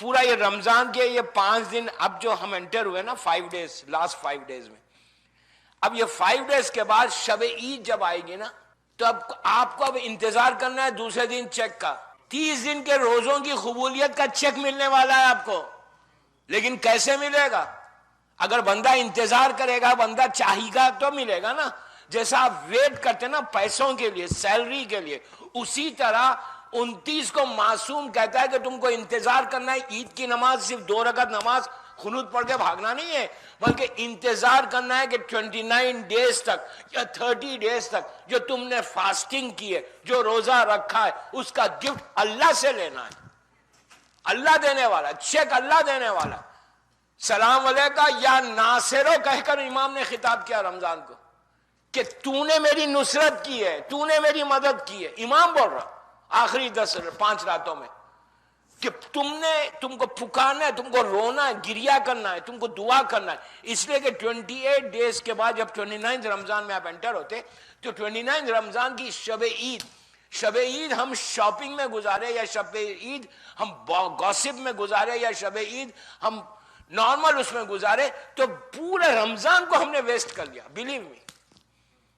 پورا یہ رمضان کے یہ 5 دن اب جو ہم انٹر ہوئے نا 5 ڈیز، لاسٹ 5 ڈیز میں، اب یہ 5 ڈیز کے بعد شب عید جب آئے گی نا تو اب آپ کو اب انتظار کرنا ہے دوسرے دن چیک کا. 30 دن کے روزوں کی قبولیت کا چیک ملنے والا ہے آپ کو. لیکن کیسے ملے گا؟ اگر بندہ انتظار کرے گا، بندہ چاہے گا تو ملے گا نا. جیسا آپ ویٹ کرتے نا پیسوں کے لیے، سیلری کے لیے، اسی طرح 29 کو معصوم کہتا ہے کہ تم کو انتظار کرنا ہے. عید کی نماز صرف 2 رکعت نماز قنوت پڑھ کے بھاگنا نہیں ہے، بلکہ انتظار کرنا ہے کہ 29 ڈیز تک یا 30 ڈیز تک جو تم نے فاسٹنگ کی ہے، جو روزہ رکھا ہے، اس کا گفٹ اللہ سے لینا ہے. اللہ دینے والا، چیک اللہ دینے والا. سلام علیکہ یا ناصرو کہہ کر امام نے خطاب کیا رمضان کو کہ تو نے میری نصرت کی ہے، تو نے میری مدد کی ہے. امام بول رہا آخری 5 راتوں میں کہ تم کو پکارنا ہے، تم کو رونا ہے، گریا کرنا ہے، تم کو دعا کرنا ہے. اس لیے کہ 28 ڈیز کے بعد جب 29 رمضان میں آپ انٹر ہوتے تو 29 رمضان کی شب عید ہم شاپنگ میں گزارے یا شب عید ہم گوسپ میں گزارے یا شب عید ہم نارمل اس میں گزارے تو پورے رمضان کو ہم نے ویسٹ کر لیا. بلیو می،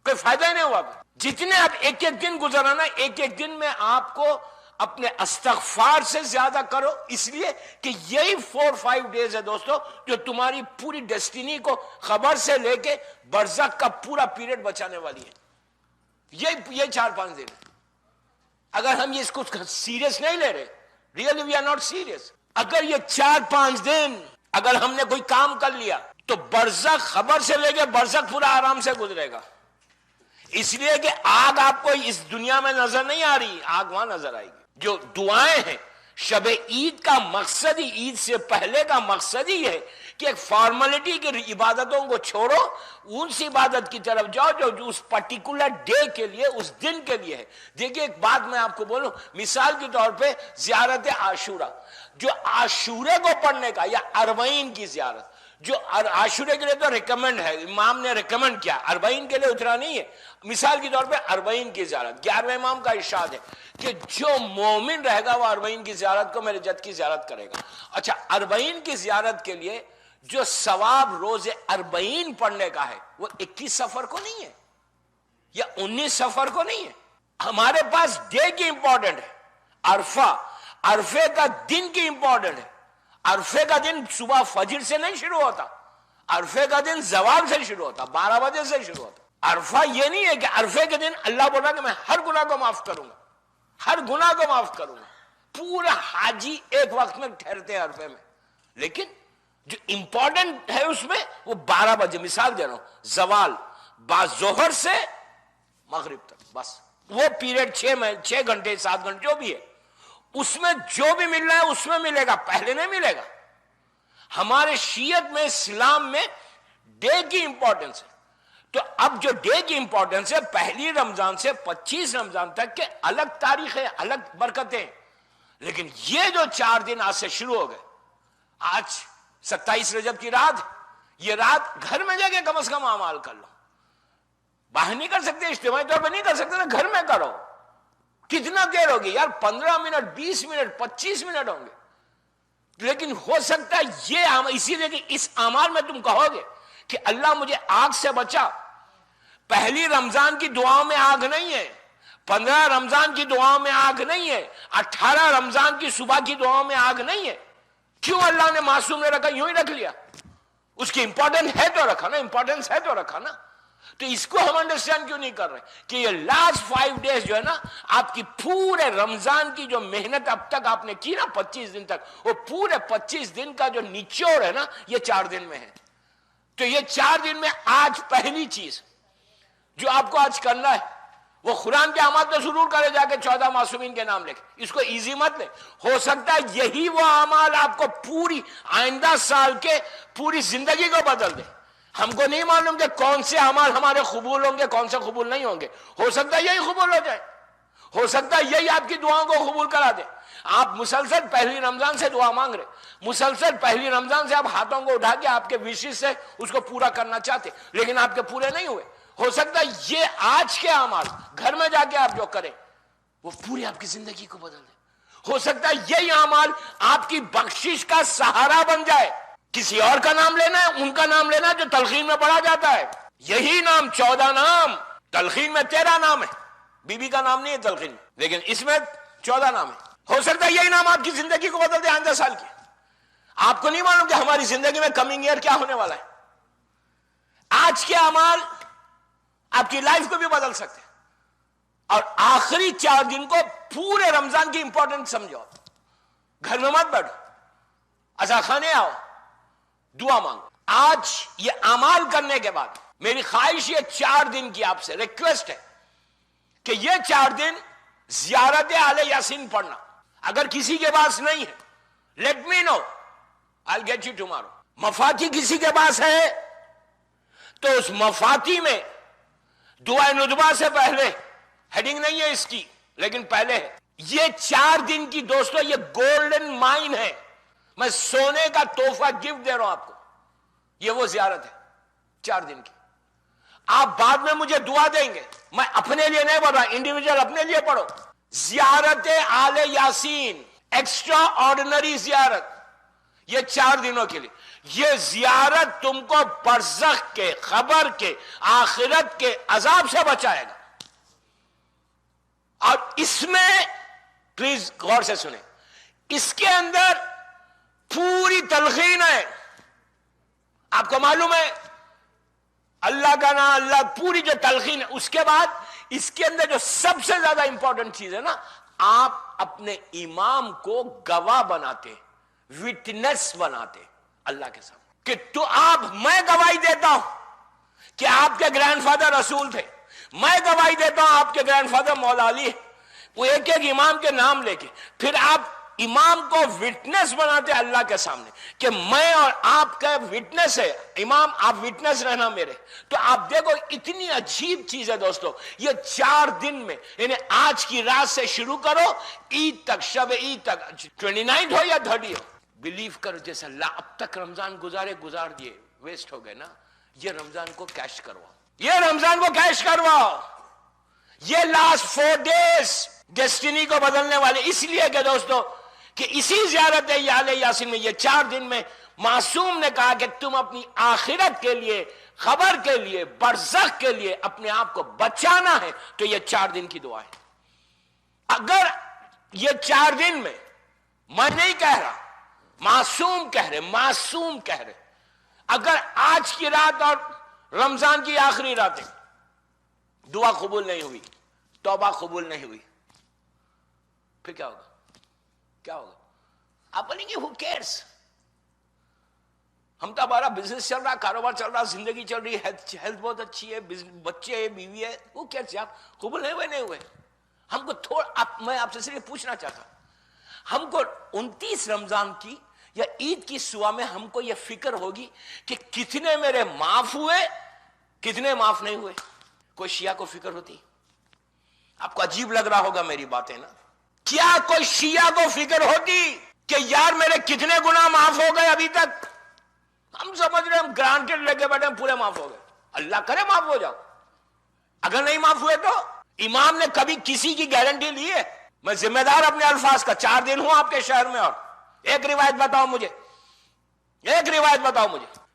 کوئی فائدہ ہی نہیں ہوا. جتنے آپ ایک دن گزرانا، ایک دن میں آپ کو اپنے استغفار سے زیادہ کرو، اس لیے کہ یہی 4-5 ڈیز ہے دوستو جو تمہاری پوری ڈیسٹینی کو خبر سے لے کے برزخ کا پورا پیریڈ بچانے والی ہے. یہ 4-5 دن. اگر ہم اس کو سیریس نہیں لے رہے، really we are not serious. اگر یہ 4-5 دن اگر ہم نے کوئی کام کر لیا تو برزخ خبر سے لے کے برزخ پورا آرام سے گزرے گا. اس لیے کہ آگ آپ کو اس دنیا میں نظر نہیں آ رہی، آگ وہاں نظر آئے گی. جو دعائیں ہیں شب عید کا مقصد ہی، عید سے پہلے کا مقصد ہی ہے کہ ایک فارملٹی کی عبادتوں کو چھوڑو، اس عبادت کی طرف جاؤ جو اس پرٹیکولر ڈے کے لیے، اس دن کے لیے ہے. دیکھیے ایک بات میں آپ کو بولوں، مثال کے طور پہ زیارت عاشورہ، جو عاشورے کو پڑھنے کا یا 40 کی زیارت، جو عاشورے کے لیے تو ریکمنڈ ہے، امام نے ریکمنڈ کیا، 40 کے لیے اترا نہیں ہے. مثال کے طور پہ 40 کی زیارت، 11ویں امام کا ارشاد ہے کہ جو مومن رہے گا وہ 40 کی زیارت کو میرے جد کی زیارت کرے گا. اچھا 40 کی زیارت کے لیے جو ثواب روز 40 پڑھنے کا ہے وہ 21 صفر کو نہیں ہے یا 19 صفر کو نہیں ہے. ہمارے پاس ڈے کی امپورٹنٹ ہے، عرفے کا دن کی امپورٹنٹ ہے. عرفے کا دن صبح فجر سے نہیں شروع ہوتا، عرفے کا دن زوال سے شروع ہوتا، 12 بجے سے شروع ہوتا. عرفہ یہ نہیں ہے کہ عرفے کے دن اللہ بولا کہ میں ہر گناہ کو معاف کروں گا، ہر گناہ کو معاف کروں گا. پورا حاجی ایک وقت میں ٹھہرتے ہیں عرفے میں، لیکن جو امپورٹنٹ ہے اس میں وہ 12 بجے، مثال دے رہا ہوں، زوال ظہر سے مغرب تک، بس وہ پیریڈ 6 گھنٹے 7 گھنٹے جو بھی ہے، اس میں جو بھی مل رہا ہے اس میں ملے گا، پہلے نہیں ملے گا. ہمارے شیعت میں، اسلام میں ڈے کی امپورٹنس ہے. تو اب جو ڈے کی امپورٹنس ہے، پہلی رمضان سے 25 رمضان تک کے الگ تاریخ ہے، الگ برکتیں. لیکن یہ جو 4 دن آج سے شروع ہو گئے، آج 27 رجب کی رات، یہ رات گھر میں جا کے کم از کم اعمال کر لو. باہر نہیں کر سکتے، اجتماعی طور پہ نہیں کر سکتے نا، گھر میں کرو. کتنا دیر ہوگی یار؟ 15 منٹ، 20 منٹ، 25 منٹ ہوں گے. لیکن ہو سکتا ہے یہ اسی لیے کہ اس اعمال میں تم کہو گے کہ اللہ مجھے آگ سے بچا. پہلی رمضان کی دعاؤں میں آگ نہیں ہے، 15 رمضان کی دعاؤں میں آگ نہیں ہے، 18 رمضان کی صبح کی دعاؤں میں آگ نہیں ہے. کیوں اللہ نے معصوم نے رکھا؟ یوں ہی رکھ لیا. اس کی امپورٹنس ہے تو رکھا نا، امپورٹنس ہے تو رکھا نا. تو اس کو ہم انڈرسٹینڈ کیوں نہیں کر رہے کہ یہ لاسٹ 5 ڈیز جو ہے نا، آپ کی پورے رمضان کی جو محنت اب تک آپ نے کی نا 25 دن تک، وہ پورے 25 دن کا جو نچوڑ ہے نا، یہ 4 دن میں ہے. تو یہ 4 دن میں آج پہلی چیز جو آپ کو آج کرنا ہے وہ قرآن کے اعمال تو ضرور کرے، جا کے 14 معصومین کے نام لکھے. اس کو ایزی مت لے. ہو سکتا ہے یہی وہ اعمال آپ کو پوری آئندہ سال کے پوری زندگی کو بدل دے. ہم کو نہیں معلوم کہ کون سے اعمال ہمارے قبول ہوں گے، کون سے قبول نہیں ہوں گے. ہو سکتا ہے یہی قبول ہو جائے، ہو سکتا ہے یہی آپ کی دعاؤں کو قبول کرا دے. آپ مسلسل پہلی رمضان سے دعا مانگ رہے، مسلسل پہلی رمضان سے آپ ہاتھوں کو اٹھا کے آپ کے وشز سے اس کو پورا کرنا چاہتے، لیکن آپ کے پورے نہیں ہوئے. ہو سکتا ہے یہ آج کے اعمال گھر میں جا کے آپ جو کریں وہ پوری آپ کی زندگی کو بدل دے. ہو سکتا ہے یہی اعمال آپ کی بخشش کا سہارا بن جائے. کسی اور کا نام لینا ہے، ان کا نام لینا ہے جو تلخین میں پڑھا جاتا ہے. یہی نام 14 نام، تلخین میں 13 نام ہے، بی بی کا نام نہیں ہے تلخین میں، لیکن اس میں 14 نام ہے. ہو سکتا ہے یہی نام آپ کی زندگی کو بدل دے آئندہ سال کی. آپ کو نہیں معلوم کہ ہماری زندگی میں کمنگ ایئر کیا ہونے والا ہے. آج کے اعمال آپ کی لائف کو بھی بدل سکتے ہیں. اور آخری 4 دن کو پورے رمضان کی امپورٹنٹ سمجھو. گھر میں مت بیٹھو، عزا خانے آؤ، دعا مانگو. آج یہ اعمال کرنے کے بعد میری خواہش یہ 4 دن کی آپ سے ریکویسٹ ہے کہ یہ 4 دن زیارت آل یاسین پڑھنا. اگر کسی کے پاس نہیں ہے، let me know, I'll get you tomorrow. مفاتی کسی کے پاس ہے تو اس مفاتی میں دعائے ندبہ سے پہلے، ہیڈنگ نہیں ہے اس کی لیکن پہلے ہے، یہ 4 دن کی دوستو یہ گولڈن مائن ہے. میں سونے کا تحفہ گفٹ دے رہا ہوں آپ کو. یہ وہ زیارت ہے 4 دن کی. آپ بعد میں مجھے دعا دیں گے، میں اپنے لیے نہیں پڑھ رہا، انڈیویجل اپنے لیے پڑھو. زیارت آل یاسین، ایکسٹرا آرڈنری زیارت، یہ 4 دنوں کے لیے. یہ زیارت تم کو برزخ کے، خبر کے، آخرت کے عذاب سے بچائے گا. اور اس میں پلیز غور سے سنیں، اس کے اندر پوری تلخین ہے. آپ کو معلوم ہے اللہ کا نام، اللہ، پوری جو تلخین ہے. اس کے بعد اس کے اندر جو سب سے زیادہ امپورٹنٹ چیز ہے نا، آپ اپنے امام کو گواہ بناتے، وٹنس بناتے اللہ کے سامنے کہ تو میں گواہی دیتا ہوں کہ آپ کے گرینڈ فادر رسول تھے، میں گواہی دیتا ہوں آپ کے گرینڈ فادر مولا علی ہے. وہ ایک ایک امام کے نام لے کے پھر آپ امام کو وٹنس بناتے اللہ کے سامنے کہ میں اور آپ کا وٹنس ہے امام، آپ وٹنس رہنا میرے. تو آپ دیکھو اتنی عجیب چیز ہے دوستو. یہ 4 دن میں، یعنی آج کی رات سے شروع کرو عید تک، شب عید تک، 29 ہو یا 30 ہو. بلیو کرو جیسے اللہ اب تک رمضان گزار دیے، ویسٹ ہو گئے نا. یہ رمضان کو کیش کرواؤ، یہ رمضان کو کیش کرواؤ. یہ لاسٹ 4 ڈیز ڈیسٹینی کو بدلنے والے. اس لیے کہ دوستو کہ اسی زیارت آل یاسین میں یہ 4 دن میں معصوم نے کہا کہ تم اپنی آخرت کے لیے، خبر کے لیے، برزخ کے لیے اپنے آپ کو بچانا ہے تو یہ 4 دن کی دعا ہے. اگر یہ 4 دن میں، میں نہیں کہہ رہا، معصوم کہہ رہے، اگر آج کی رات اور رمضان کی آخری راتیں دعا قبول نہیں ہوئی، توبہ قبول نہیں ہوئی، پھر کیا ہوگا؟ آپ بولیں گے who cares؟ ہم تو ہمارا بزنس چل رہا، کاروبار چل رہا، زندگی چل رہی ہے، ہیلتھ بہت اچھی ہے، بچے ہیں، بیوی ہے، who cares؟ آپ قبول نہیں ہوئے. ہم کو میں آپ سے صرف پوچھنا چاہتا ہوں، ہم کو 29 رمضان کی یا عید کی صبح میں ہم کو یہ فکر ہوگی کہ کتنے میرے معاف ہوئے، کتنے معاف نہیں ہوئے. کوئی شیعہ کو فکر ہوتی؟ آپ کو عجیب لگ رہا ہوگا میری باتیں نا. کیا کوئی شیعہ کو فکر ہوتی کہ یار میرے کتنے گناہ معاف ہو گئے ابھی تک؟ ہم سمجھ رہے ہم گرانٹڈ لے کے بیٹھے پورے معاف ہو گئے. اللہ کرے معاف ہو جاؤ. اگر نہیں معاف ہوئے تو امام نے کبھی کسی کی گارنٹی لی ہے؟ میں ذمہ دار اپنے الفاظ کا. 4 دن ہوں آپ کے شہر میں، اور ایک روایت بتاؤ مجھے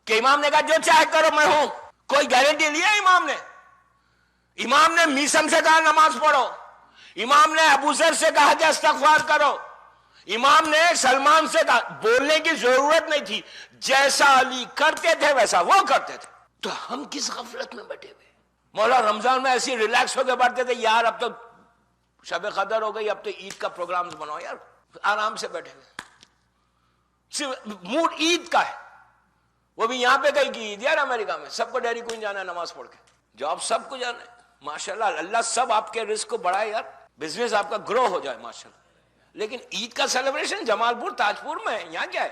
کہ امام نے کہا جو چاہے کرو میں ہوں. کوئی گارنٹی لی ہے امام نے؟ امام نے میسم سے کہا نماز پڑھو، امام نے ابو ذر سے کہا کہ استغفار کرو، امام نے سلمان سے کہا. بولنے کی ضرورت نہیں تھی، جیسا علی کرتے تھے ویسا وہ کرتے تھے. تو ہم کس غفلت میں بیٹھے ہوئے؟ مولا رمضان میں ایسی ریلیکس ہو کے بیٹھتے تھے، یار اب تو شب قدر ہو گئی، اب تو عید کا پروگرام بناؤ، یار آرام سے بیٹھے ہوئے. صرف موڈ عید کا ہے. وہ بھی یہاں پہ کہیں کی عید یار، امریکہ میں سب کو ڈیری کوئن جانا ہے نماز پڑھ کے، جاب سب کو جانا ہے. ماشاءاللہ اللہ سب آپ کے رزق کو بڑھائے یار، بزنس آپ کا گرو ہو جائے ماشاءاللہ. لیکن عید کا سیلیبریشن جمال پور تاج پور میں، یہاں کیا ہے؟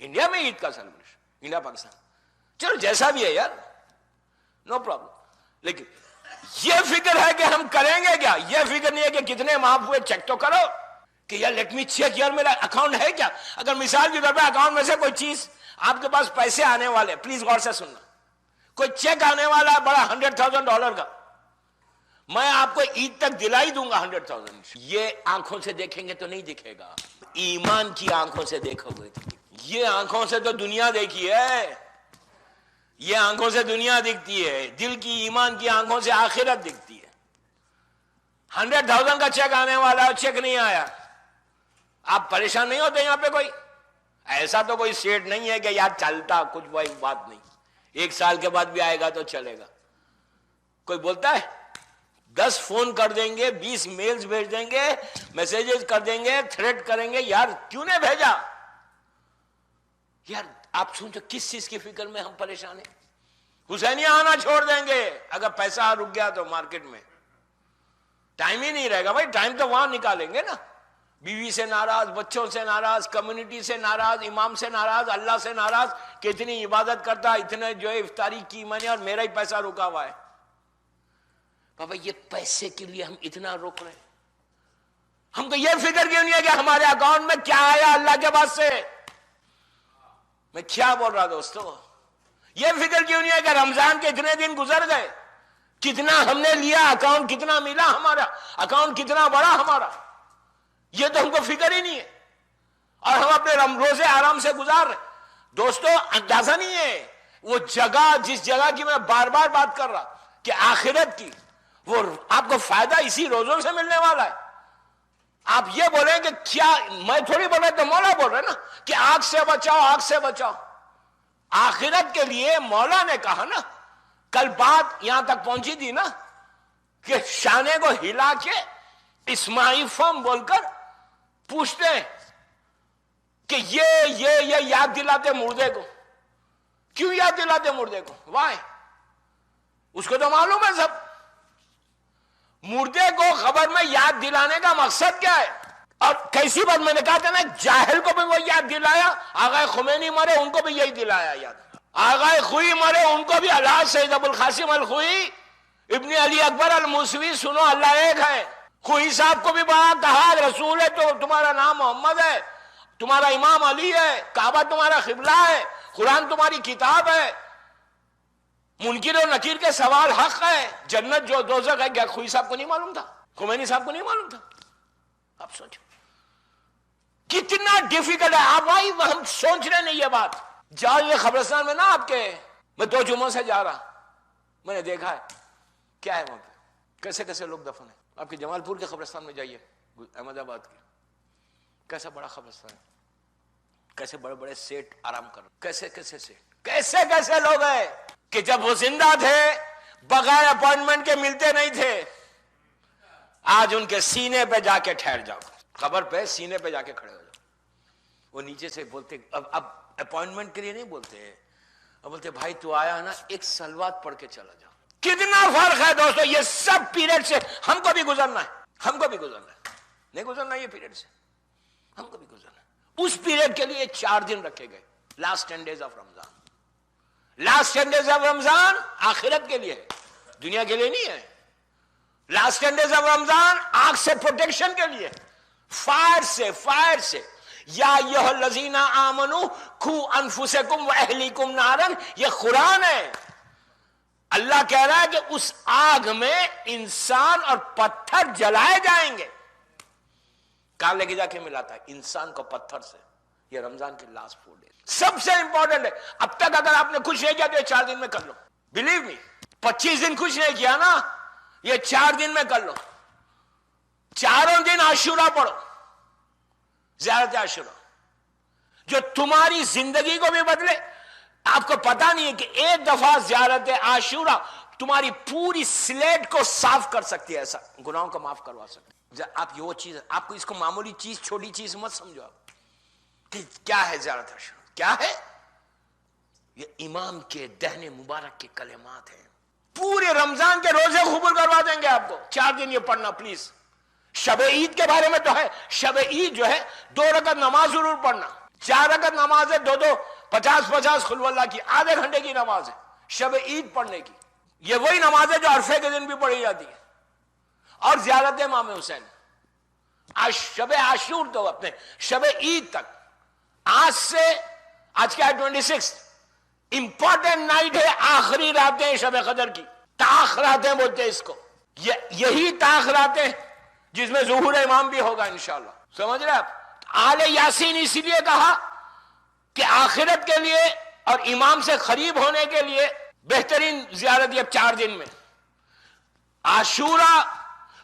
انڈیا میں عید کا سیلیبریشن، انڈیا پاکستان، چلو جیسا بھی ہے یار، نو پرابلم. لیکن یہ فکر ہے کہ ہم کریں گے کیا؟ یہ فکر نہیں ہے کہ کتنے معاف ہوئے، چیک تو کرو کہ یار لیٹ می چیک یار میرا اکاؤنٹ ہے کیا. اگر مثال کے طور پہ اکاؤنٹ میں سے کوئی چیز آپ کے پاس پیسے آنے والے، پلیز غور سے سننا، کوئی چیک آنے والا ہے بڑا $100,000 کا، میں آپ کو عید تک دلا ہی دوں گا 100,000. یہ آنکھوں سے دیکھیں گے تو نہیں دکھے گا, ایمان کی آنکھوں سے دیکھو گے. یہ آنکھوں سے تو دنیا دیکھی ہے, یہ آنکھوں سے دنیا دکھتی ہے, دل کی ایمان کی آنکھوں سے آخرت دکھتی ہے. 100,000 کا چیک آنے والا ہے, چیک نہیں آیا, آپ پریشان نہیں ہوتے یہاں پہ کوئی؟ ایسا تو کوئی سیٹ نہیں ہے کہ یار چلتا کچھ وہی بات نہیں, 1 سال کے بعد بھی آئے گا تو چلے گا. کوئی بولتا ہے 10 فون کر دیں گے, 20 میلز بھیج دیں گے, میسیجز کر دیں گے, تھریٹ کریں گے, یار کیوں نے بھیجا؟ یار آپ سوچو کس چیز کی فکر میں ہم پریشان ہیں. حسینیہ آنا چھوڑ دیں گے اگر پیسہ رک گیا تو مارکیٹ میں, ٹائم ہی نہیں رہے گا. بھائی ٹائم تو وہاں نکالیں گے نا, بیوی سے ناراض, بچوں سے ناراض, کمیونٹی سے ناراض, امام سے ناراض, اللہ سے ناراض کہ اتنی عبادت کرتا, اتنے جو ہے افطاری کی میں نے اور میرا ہی پیسہ رکا ہوا ہے. بابا یہ پیسے کے لیے ہم اتنا روک رہے ہیں, ہم کو یہ فکر کیوں نہیں ہے کہ ہمارے اکاؤنٹ میں کیا آیا اللہ کے پاس سے؟ میں کیا بول رہا دوستو, یہ فکر کیوں نہیں ہے کہ رمضان کے اتنے دن گزر گئے, کتنا ہم نے لیا, اکاؤنٹ کتنا ملا, ہمارا اکاؤنٹ کتنا بڑا ہمارا, یہ تو ہم کو فکر ہی نہیں ہے. اور ہم اپنے روزے آرام سے گزار رہے. دوستو اندازہ نہیں ہے وہ جگہ, جس جگہ کی میں بار بار بات کر رہا کہ آخرت کی, وہ آپ کو فائدہ اسی روزوں سے ملنے والا ہے. آپ یہ بولیں کہ کیا, میں تھوڑی بول رہا, تو مولا بول رہے نا کہ آگ سے بچاؤ, آگ سے بچاؤ. آخرت کے لیے مولا نے کہا نا, کل بات یہاں تک پہنچی تھی نا کہ شانے کو ہلا کے اسماعی فم بول کر پوچھتے ہیں کہ یہ یاد دلاتے مردے کو. کیوں یاد دلاتے مردے کو؟ وائے؟ اس کو تو معلوم ہے سب. مردے کو خبر میں یاد دلانے کا مقصد کیا ہے؟ اور کیسی بات, میں نے کہا تھا نا, جاہل کو بھی وہ یاد دلایا, آغا خمینی مرے ان کو بھی یہی دلایا یاد, آغا خوئی مرے ان کو بھی, الحاج سید ابو القاسم الخوئی ابن علی اکبر الموسوی, سنو اللہ ایک ہے. خوئی صاحب کو بھی بڑا کہا, رسول ہے تو تمہارا نام محمد ہے, تمہارا امام علی ہے, کعبہ تمہارا قبلہ ہے, قرآن تمہاری کتاب ہے, منکر و نکیر کے سوال حق ہے, جنت جو دوزخ ہے. کیا خوئی صاحب کو نہیں معلوم تھا؟ خمینی صاحب کو نہیں معلوم تھا؟ آپ سوچو کتنا ڈیفیکلٹ ہے. آپ بھائی ہم سوچ رہے نہیں یہ بات. جاؤ یہ قبرستان میں نا آپ کے, میں 2 جمعوں سے جا رہا, میں نے دیکھا ہے کیا ہے وہاں پہ, کیسے کیسے لوگ دفن ہیں. آپ کے جمال پور کے قبرستان میں جائیے, احمد آباد کے, کیسا بڑا قبرستان ہے, کیسے بڑے بڑے سیٹ آرام کر, کیسے کیسے سیٹ, کیسے کیسے لوگ ہیں کہ جب وہ زندہ تھے بغیر اپوائنٹمنٹ کے ملتے نہیں تھے. آج ان کے سینے پہ جا کے ٹھہر جاؤ, قبر پہ سینے پہ جا کے کھڑے ہو جاؤ. وہ نیچے سے بولتے, اب اپوائنٹمنٹ کے لیے نہیں بولتے, اب بولتے بھائی تو آیا نا, ایک سلوات پڑھ کے چلا جاؤ. کتنا فرق ہے دوستو. یہ سب پیریڈ سے ہم کو بھی گزرنا ہے, ہم کو بھی گزرنا ہے, نہیں گزرنا یہ پیریڈ سے, ہم کو بھی گزرنا ہے. اس پیریڈ کے لیے 4 دن رکھے گئے, last 10 days of Ramzan. Last 10 days of Ramzan آخرت کے لیے ہے, دنیا کے لیے نہیں ہے. لاسٹ 10 days آف رمضان آگ سے پروٹیکشن کے لیے, فائر سے. یا ایھا الذین آمنوا قوا انفسکم واہلیکم نارا, یہ قرآن ہے. اللہ کہہ رہا ہے کہ اس آگ میں انسان اور پتھر جلائے جائیں گے. کہاں لے کے جا کے ملاتا ہے انسان کو پتھر سے. یہ رمضان کے لاسٹ 4 days سب سے امپورٹنٹ ہے. اب تک اگر آپ نے کچھ نہیں کیا تو یہ 4 دن میں کر لو. بلیو می, 25 دن کچھ نہیں کیا نا, یہ 4 دن میں کر لو. 4 دن عاشورہ پڑھو, زیارت عاشورہ, جو تمہاری زندگی کو بھی بدلے. آپ کو پتا نہیں ہے کہ ایک دفعہ زیارت عاشورہ تمہاری پوری سلیٹ کو صاف کر سکتی ہے, ایسا گناہوں کو معاف کروا سکتی ہے. آپ یہ وہ چیز, آپ کو اس کو معمولی چیز, چھوٹی چیز مت سمجھو آپ کہ کیا ہے زیارت عاشورہ, کیا ہے. یہ امام کے دہن مبارک کے کلمات ہیں. پورے رمضان کے روزے قبول کروا دیں گے آپ کو. 4 دن یہ پڑھنا پلیز. شب عید کے بارے میں تو ہے, شب عید جو ہے 2 رکعت نماز ضرور پڑھنا. 4 رکعت نماز ہے, 2 50 قل اللہ کی, آدھے گھنٹے کی نماز ہے شب عید پڑھنے کی. یہ وہی نماز ہے جو عرفے کے دن بھی پڑھی جاتی ہے. اور زیارت امام حسین, شب عاشور تو اپنے شب عید تک, آج سے, آج کیا ہے 26, امپورٹنٹ نائٹ ہے, آخری راتیں شب قدر کی, تاخ راتیں بولتے ہیں اس کو. یہی تاخیرات ہیں جس میں ظہور امام بھی ہوگا انشاءاللہ. سمجھ رہے آپ؟ آل یاسین اسی لیے کہا کہ آخرت کے لیے اور امام سے قریب ہونے کے لیے بہترین زیارت یہ 4 دن میں. عاشورہ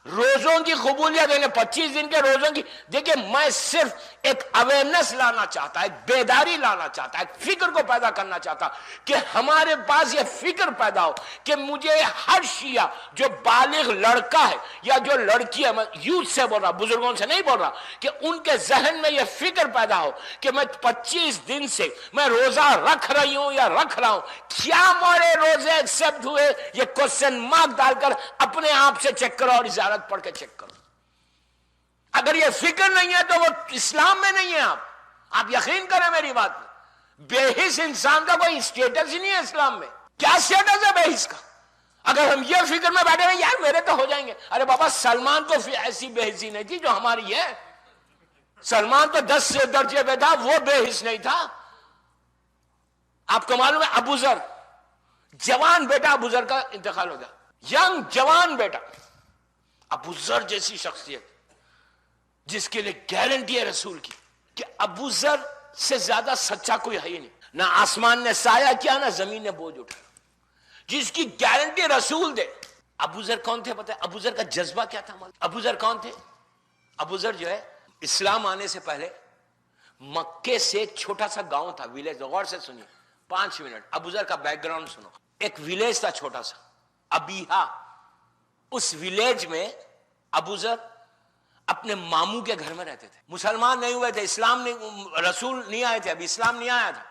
روزوں کی قبولیت، یعنی 25 دن کے روزوں کی. دیکھیں میں صرف ایک اویئرنس لانا چاہتا، ایک بیداری لانا چاہتا، ایک فکر کو پیدا کرنا چاہتا کہ ہمارے پاس یہ فکر پیدا ہو کہ مجھے ہر شیعہ جو بالغ لڑکا ہے یا جو لڑکی ہے، میں یوتھ سے بول رہا، بزرگوں سے نہیں بول رہا، کہ ان کے ذہن میں یہ فکر پیدا ہو کہ میں 25 دن سے میں روزہ رکھ رہی ہوں یا رکھ رہا ہوں، کیا ہمارے روزے ایکسپٹ ہوئے؟ یہ کوسچن مارک ڈال کر اپنے آپ سے چیک کرو اور زیارت پڑھ کے چیک کرو. اگر یہ فکر نہیں ہے تو وہ اسلام میں نہیں ہے. آپ یقین کریں میری بات میں، بے حس انسان کا کوئی اسٹیٹس ہی نہیں ہے اسلام میں. کیا اسٹیٹس ہے بے حس کا؟ اگر ہم یہ فکر میں بیٹھے ہیں یار میرے تو ہو جائیں گے. ارے بابا سلمان کو ایسی بے حسی نہیں تھی جو ہماری ہے. سلمان تو 10 درجے پہ تھا، وہ بے حس نہیں تھا. آپ کو معلوم ہے ابو ذر، جوان بیٹا ابو ذر کا انتقال ہو گیا، ینگ جوان بیٹا. ابو ذر جیسی شخصیت جس کے لیے گارنٹی ہے رسول کی کہ ابو ذر سے زیادہ سچا کوئی ہے ہی نہیں. نہ آسمان نے سایہ کیا نہ زمین نے بوجھ اٹھایا، جس کی گارنٹی رسول دے. ابو ذر کون تھے پتہ ہے؟ ابو ذر کا جذبہ کیا تھا؟ ابو ذر کون تھے؟ ابو ذر جو ہے اسلام آنے سے پہلے مکے سے ایک چھوٹا سا گاؤں تھا، ویلیج. غور سے سنیے 5 منٹ، ابو ذر کا بیک گراؤنڈ سنو. ایک ویلیج تھا چھوٹا سا ابیہا. اس ویلیج میں ابو ذر اپنے ماموں کے گھر میں رہتے تھے. مسلمان نہیں ہوئے تھے، اسلام نہیں، رسول نہیں آئے تھے، ابھی اسلام نہیں آیا تھا.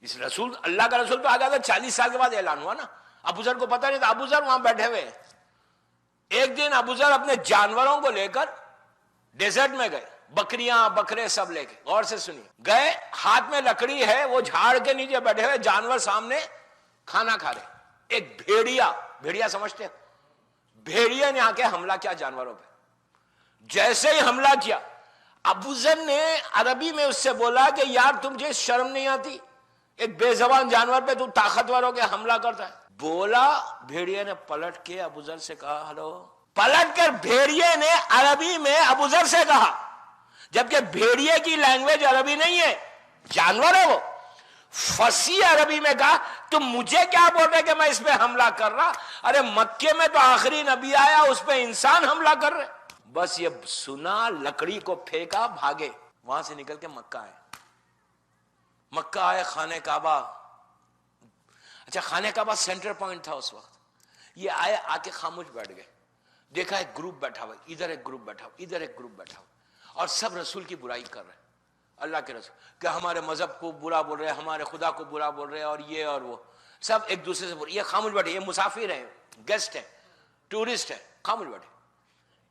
اس رسول، اللہ کا رسول تو آ گیا تھا 40 سال کے بعد اعلان ہوا نا. ابو ذر کو پتہ نہیں تھا. ابو ذر وہاں بیٹھے ہوئے. ایک دن ابو ذر اپنے جانوروں کو لے کر ڈیزرٹ میں گئے، بکریاں بکرے سب لے کے. غور سے سنیے، گئے، ہاتھ میں لکڑی ہے، وہ جھاڑ کے نیچے بیٹھے ہوئے، جانور سامنے کھانا کھا رہے. ایک بھیڑیا سمجھتے ہیں؟ بھیڑیا نے آ کے حملہ کیا جانوروں پہ. جیسے ہی حملہ کیا، ابو ذر نے عربی میں اس سے بولا کہ یار تمہیں شرم نہیں آتی؟ ایک بے زبان جانور پہ تو طاقتور ہو کے حملہ کرتا ہے. بولا، بھیڑیے نے پلٹ کے ابو ذر سے کہا ہلو. پلٹ کر بھیڑیے نے عربی میں ابو ذر سے کہا، جبکہ بھیڑیے کی لینگویج عربی نہیں ہے، جانور ہے وہ. فصیح عربی میں کہا تم مجھے کیا بول رہے کہ میں اس پہ حملہ کر رہا؟ ارے مکے میں تو آخری نبی آیا، اس پہ انسان حملہ کر رہے. بس یہ سنا، لکڑی کو پھینکا، بھاگے. وہاں سے نکل کے مکہ آئے. مکہ آئے، خانہ کعبہ. اچھا خانہ کعبہ سینٹر پوائنٹ تھا اس وقت. یہ آئے، آ کے خاموش بیٹھ گئے. دیکھا ایک گروپ بیٹھا ہوا، ادھر ایک گروپ بیٹھا ہوا، ادھر ایک گروپ بیٹھا ہوا، اور سب رسول کی برائی کر رہے ہیں. اللہ کے رسول کہ ہمارے مذہب کو برا بول رہے ہیں، ہمارے خدا کو برا بول رہے ہیں، اور یہ اور وہ سب ایک دوسرے سے بول. یہ خاموش بیٹھے، یہ مسافر ہیں، گیسٹ ہیں، ٹورسٹ ہیں، خاموش بیٹھے.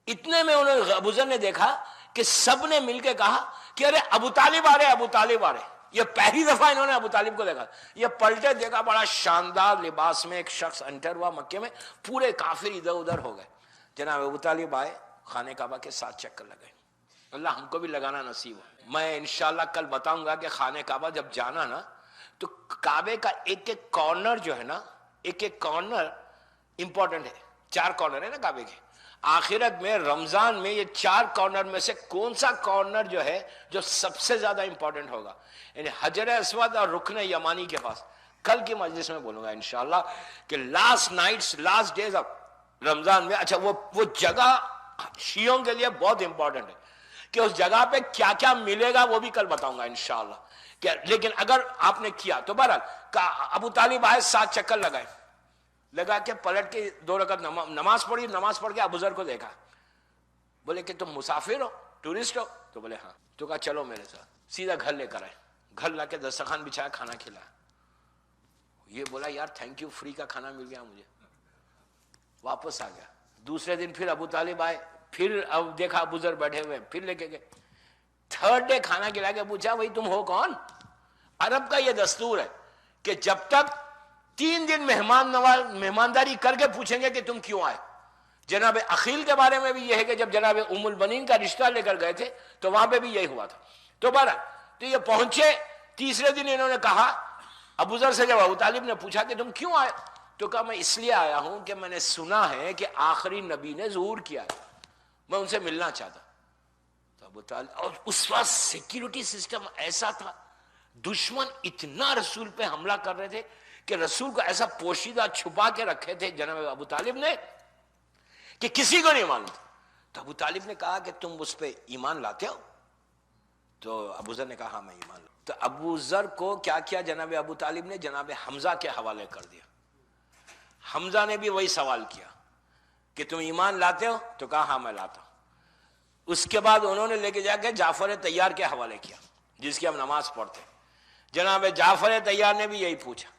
اتنے میں انہوں نے ابو ذر نے دیکھا کہ سب نے مل کے کہا کہ ارے ابو طالب آ رہے، ابو طالب آ رہے. یہ پہلی دفعہ انہوں نے ابو طالب کو دیکھا. یہ پلٹے، دیکھا بڑا شاندار لباس میں ایک شخص انٹر ہوا مکے میں. پورے کافر ادھر ادھر ہو گئے. جناب ابو طالب آئے، خانہ کعبہ کے 7 چکر لگائے. اللہ ہم کو بھی لگانا نصیب ہو. میں انشاءاللہ کل بتاؤں گا کہ خانہ کعبہ جب جانا نا تو کعبے کا ایک ایک کارنر جو ہے نا، ایک ایک کارنر امپورٹنٹ ہے. 4 کارنر ہے نا کعبے کے. آخرت میں رمضان میں یہ 4 کارنر میں سے کون سا کارنر جو ہے جو سب سے زیادہ امپورٹنٹ ہوگا؟ یعنی حجر اسود اور رکن یمانی کے پاس. کل کی مجلس میں بولوں گا انشاءاللہ کہ last nights, last days of Ramzan میں. اچھا وہ جگہ شیعوں کے لیے بہت امپورٹنٹ ہے کہ اس جگہ پہ کیا کیا ملے گا، وہ بھی کل بتاؤں گا انشاءاللہ. لیکن اگر آپ نے کیا تو بہرحال ابو طالب آئے، 7 چکر لگا کے پلٹ کے 2 رکعت نماز پڑھی. نماز پڑھ کے ابو ذر کو دیکھا. بولے کہ تم مسافر ہو، ٹورسٹ ہو؟ تو بولے ہاں. تو کہا چلو میرے ساتھ. سیدھا گھر لے کر آئے. گھر لا کے دسترخوان بچھایا، کھانا کھلایا. یہ بولا یار تھینک یو، فری کا کھانا مل گیا مجھے. واپس آ گیا. دوسرے دن پھر ابو طالب آئے، پھر اب دیکھا ابو ذر بیٹھے ہوئے، پھر لے کے گئے. 3rd ڈے کھانا کھلا کے پوچھا بھائی تم ہو کون؟ عرب کا یہ دستور ہے کہ جب تک 3 دن مہمانداری کر کے پوچھیں گے کہ تم کیوں آئے. جناب عقیل کے بارے میں بھی یہ ہے کہ جب جناب ام البنین کا رشتہ لے کر گئے تھے تو وہاں پہ بھی یہی ہوا تھا. تو بہرحال تو یہ پہنچے. تیسرے دن انہوں نے کہا ابو ذر سے، جب ابو طالب نے پوچھا کہ تم کیوں آئے؟ تو کہا میں اس لیے آیا ہوں کہ میں نے سنا ہے کہ آخری نبی نے ظہور کیا ہے، میں ان سے ملنا چاہتا. تو ابو طالب، اور اس وقت سیکیورٹی سسٹم ایسا تھا، دشمن اتنا رسول پہ حملہ کر رہے تھے کہ رسول کو ایسا پوشیدہ چھپا کے رکھے تھے جناب ابو طالب نے کہ کسی کو نہیں معلوم تھا. تو ابو طالب نے کہا کہ تم اس پہ ایمان لاتے ہو؟ تو ابو ذر نے کہا ہاں میں ایمان لاتا. تو ابو ذر کو کیا کیا جناب ابو طالب نے؟ جناب حمزہ کے حوالے کر دیا. حمزہ نے بھی وہی سوال کیا کہ تم ایمان لاتے ہو؟ تو کہا ہاں میں لاتا ہوں. اس کے بعد انہوں نے لے کے جا کے جعفر طیار کے حوالے کیا جس کی ہم نماز پڑھتے ہیں. جناب جعفر طیار نے بھی یہی پوچھا.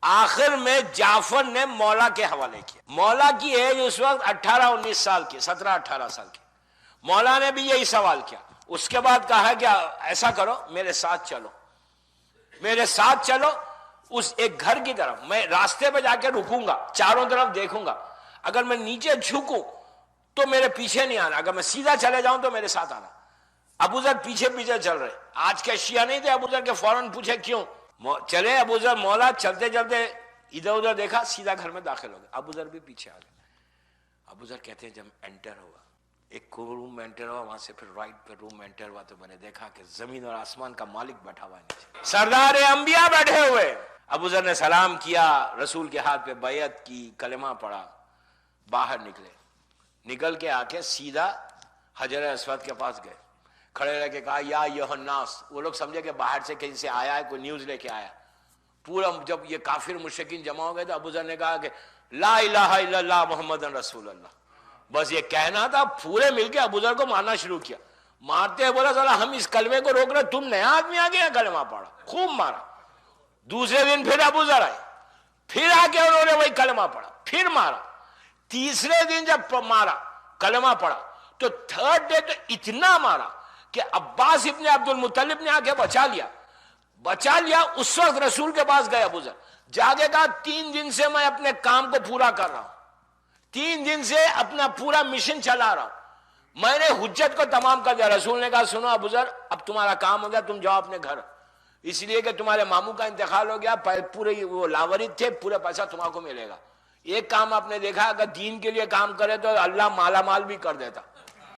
آخر میں جعفر نے مولا کے حوالے کیا. مولا کی ایج اس وقت 18-19 سال کی، 17-18 سال کی. مولا نے بھی یہی سوال کیا. اس کے بعد کہا کہ ایسا کرو میرے ساتھ چلو، میرے ساتھ چلو اس ایک گھر کی طرف. میں راستے پہ جا کے رکوں گا، چاروں طرف دیکھوں گا، اگر میں نیچے جھکوں تو میرے پیچھے نہیں آنا، اگر میں سیدھا چلے جاؤں تو میرے ساتھ آنا. ابو ذر پیچھے پیچھے چل رہے. آج کے شیعہ نہیں تھے ابو ذر کے، فوراً پوچھے کیوں چلے ابو ذر. مولا چلتے چلتے ادھر ادھر دیکھا، سیدھا گھر میں داخل ہو گئے. ابو ذر بھی پیچھے آ گئے. ابو ذر کہتے ہیں جب انٹر ہوا، ایک روم میں انٹر ہوا، وہاں سے پھر رائٹ پہ روم میں انٹر ہوا تو میں نے دیکھا کہ زمین اور آسمان کا مالک بیٹھا ہوا ہے نیچے، سردار انبیاء بیٹھے ہوئے. ابو ذر نے سلام کیا، رسول کے ہاتھ پہ بیعت کی، کلمہ پڑھا، باہر نکلے. نکل کے آ کے سیدھا حجر اسود کے پاس گئے، کھڑے رہ کے کہا یا ایھا الناس. وہ لوگ سمجھے کہ باہر سے کہیں سے آیا ہے، کوئی نیوز لے کے آیا. پورا جب یہ کافر مشرکین جمع ہو گئے تو ابو ذر نے کہا کہ لا الہ الا اللہ محمد رسول اللہ. بس یہ کہنا تھا. پورے مل کے ابو ذر کو مارنا شروع کیا. مارتے بولا صلا ہم اس کلمے کو روک رہے، تم نیا آدمی آ گیا کلمہ پڑھا. خوب مارا. دوسرے دن پھر ابو ذر آئے، پھر آ کے انہوں نے وہی کلمہ پڑھا، پھر مارا. تیسرے دن جب مارا کلمہ پڑھا تو تھرڈ ڈے تو اتنا مارا کہ عباس ابن عبد المطلب نے آ کے بچا لیا. اس وقت رسول کے پاس گئے ابو ذر، جا کے کہا 3 دن سے میں اپنے کام کو پورا کر رہا ہوں، 3 دن سے اپنا پورا مشن چلا رہا ہوں، میں نے حجت کو تمام کر دیا. رسول نے کہا سنو ابو ذر، اب تمہارا کام ہو گیا، تم جاؤ اپنے گھر، اس لیے کہ تمہارے ماموں کا انتقال ہو گیا، پورے وہ لاورث تھے، پورا پیسہ تمہارے کو ملے گا. ایک کام آپ نے دیکھا، اگر دین کے لیے کام کرے تو اللہ مالا مال بھی کر دیتا.